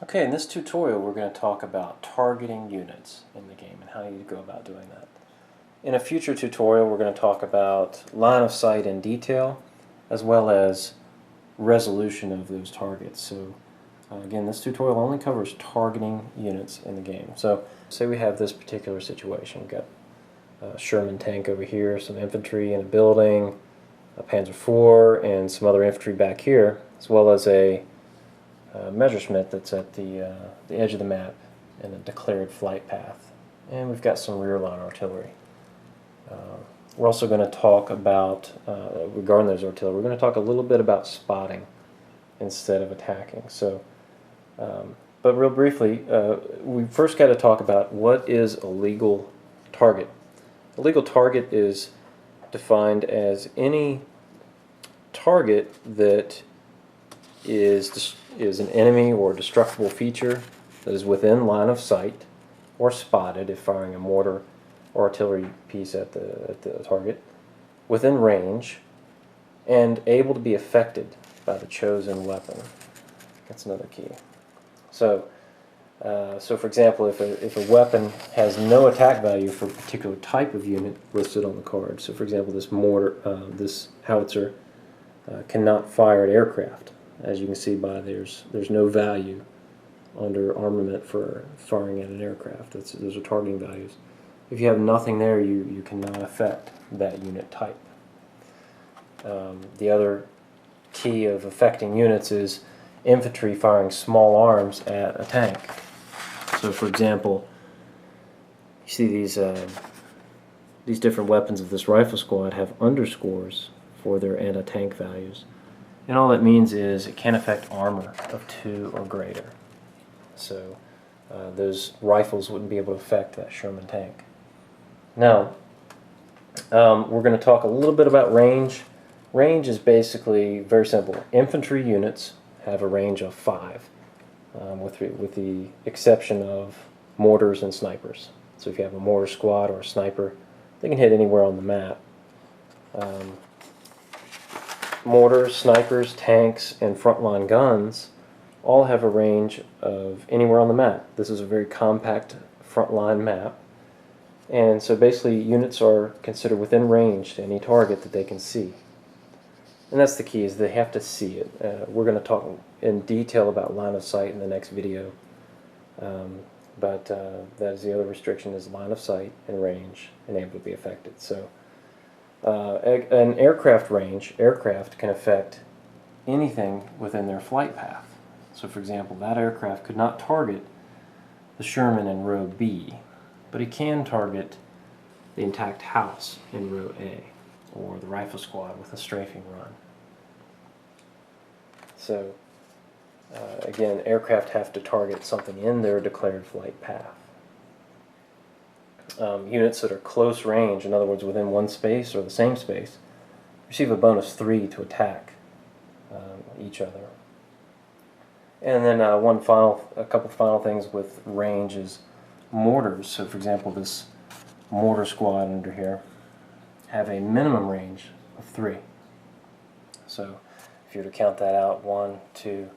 Okay, in this tutorial we're going to talk about targeting units in the game and how you go about doing that. In a future tutorial we're going to talk about line of sight in detail as well as resolution of those targets. So again, this tutorial only covers targeting units in the game. So say we have this particular situation. We've got a Sherman tank over here, some infantry in a building, a Panzer IV, and some other infantry back here, as well as a Messerschmitt that's at the edge of the map in a declared flight path. And we've got some rear line artillery. We're also going to talk about, regarding those artillery, we're going to talk a little bit about spotting instead of attacking. So, but real briefly, we first got to talk about what is a legal target. A legal target is defined as any target that is an enemy or destructible feature that is within line of sight or spotted if firing a mortar or artillery piece at the target, within range, and able to be affected by the chosen weapon. That's another key. So, for example, if a weapon has no attack value for a particular type of unit listed on the card, so for example this this howitzer cannot fire at aircraft. As you can see by there's no value under armament for firing at an aircraft. Those are targeting values. If you have nothing there, you cannot affect that unit type. The other key of affecting units is infantry firing small arms at a tank. So for example, you see these different weapons of this rifle squad have underscores for their anti-tank values. And all that means is it can affect armor of 2 or greater. So those rifles wouldn't be able to affect that Sherman tank. Now, we're going to talk a little bit about range. Range is basically very simple. Infantry units have a range of 5, with the exception of mortars and snipers. So if you have a mortar squad or a sniper, they can hit anywhere on the map. Mortars, snipers, tanks, and frontline guns all have a range of anywhere on the map. This is a very compact frontline map, and so basically units are considered within range to any target that they can see. And that's the key, is they have to see it. We're going to talk in detail about line of sight in the next video, but that is the other restriction, is line of sight and range and able to be affected. So an aircraft range, aircraft can affect anything within their flight path. So for example, that aircraft could not target the Sherman in row B, but it can target the intact house in row A, or the rifle squad with a strafing run. So again, aircraft have to target something in their declared flight path. Units that are close range, in other words within one space or the same space, receive a bonus 3 to attack each other. And then a couple final things with range is mortars. So for example, this mortar squad under here have a minimum range of 3. So if you were to count that out, 1, 2,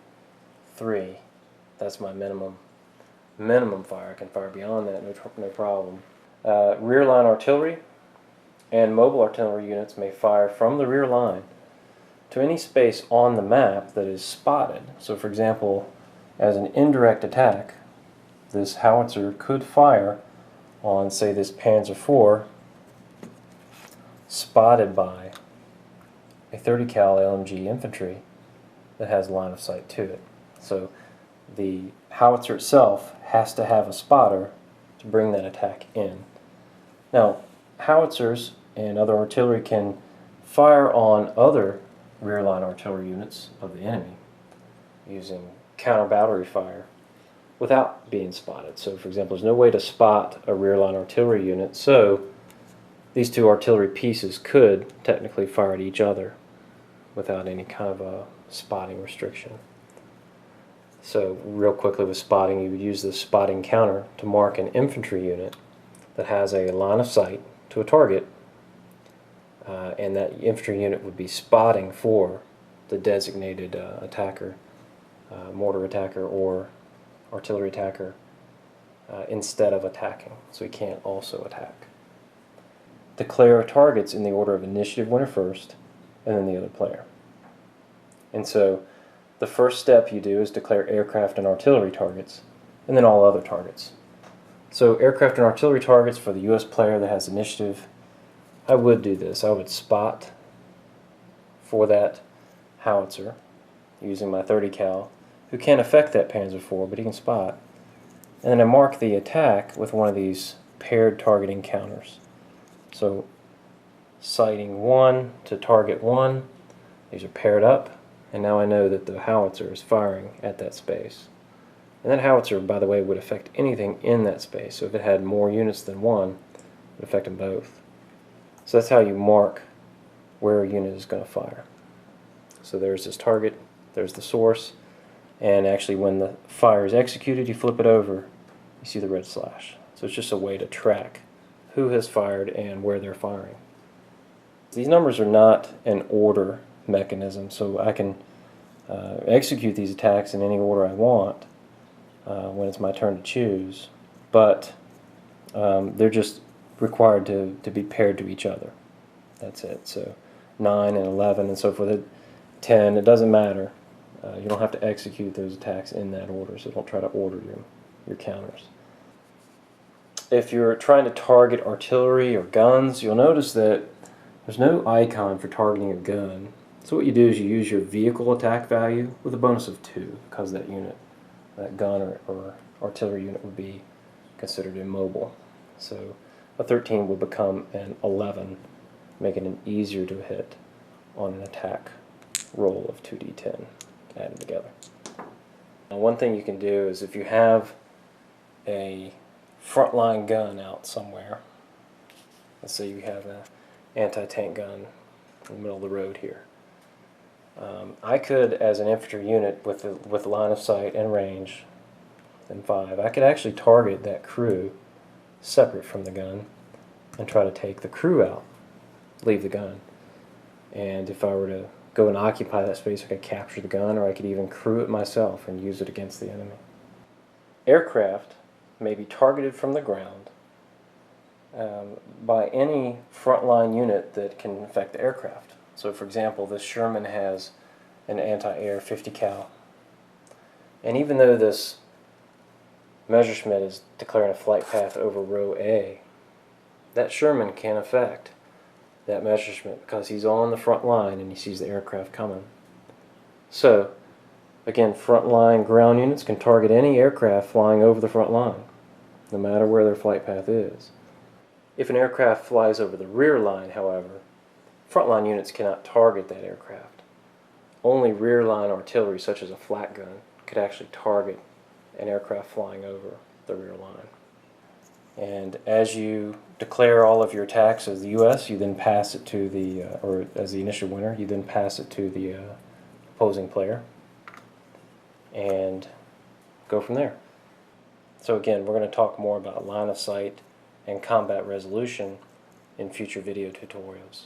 3, that's my minimum fire. I can fire beyond that, no problem. Rear line artillery and mobile artillery units may fire from the rear line to any space on the map that is spotted. So for example, as an indirect attack, this howitzer could fire on, say, this Panzer IV spotted by a 30 cal LMG infantry that has line of sight to it. So the howitzer itself has to have a spotter to bring that attack in. Now, howitzers and other artillery can fire on other rear line artillery units of the enemy using counter battery fire without being spotted. So for example, there's no way to spot a rear line artillery unit, so these two artillery pieces could technically fire at each other without any kind of a spotting restriction. So real quickly with spotting, you would use the spotting counter to mark an infantry unit that has a line of sight to a target, and that infantry unit would be spotting for the designated attacker, mortar attacker, or artillery attacker instead of attacking, so he can't also attack. Declare targets in the order of initiative winner first, and then the other player. And so the first step you do is declare aircraft and artillery targets, and then all other targets. So aircraft and artillery targets for the U.S. player that has initiative, I would do this. I would spot for that howitzer using my 30 cal, who can't affect that Panzer IV, but he can spot. And then I mark the attack with one of these paired targeting counters. So sighting 1 to target 1, these are paired up, and now I know that the howitzer is firing at that space. And that howitzer, by the way, would affect anything in that space. So if it had more units than one, it would affect them both. So that's how you mark where a unit is going to fire. So there's this target, there's the source, and actually when the fire is executed, you flip it over, you see the red slash. So it's just a way to track who has fired and where they're firing. These numbers are not an order mechanism, so I can execute these attacks in any order I want when it's my turn to choose, but they're just required to be paired to each other. That's it. So 9 and 11 and so forth. 10, it doesn't matter. You don't have to execute those attacks in that order, so don't try to order your counters. If you're trying to target artillery or guns, you'll notice that there's no icon for targeting a gun. So what you do is you use your vehicle attack value with a bonus of 2, because that unit, that gun or artillery unit, would be considered immobile. So a 13 will become an 11, making it easier to hit on an attack roll of 2d10 added together. Now, one thing you can do is if you have a frontline gun out somewhere, let's say you have an anti-tank gun in the middle of the road here, I could, as an infantry unit with line of sight and range and 5, I could actually target that crew separate from the gun and try to take the crew out, leave the gun. And if I were to go and occupy that space, I could capture the gun, or I could even crew it myself and use it against the enemy. Aircraft may be targeted from the ground by any frontline unit that can affect the aircraft. So for example, this Sherman has an anti-air 50 cal. And even though this Messerschmitt is declaring a flight path over row A, that Sherman can affect that Messerschmitt because he's on the front line and he sees the aircraft coming. So, again, frontline ground units can target any aircraft flying over the front line, no matter where their flight path is. If an aircraft flies over the rear line, however, frontline units cannot target that aircraft. Only rear line artillery, such as a flak gun, could actually target an aircraft flying over the rear line. And as you declare all of your attacks as the U.S., you then pass it to the, or as the initial winner, you then pass it to the opposing player and go from there. So again, we're going to talk more about line of sight and combat resolution in future video tutorials.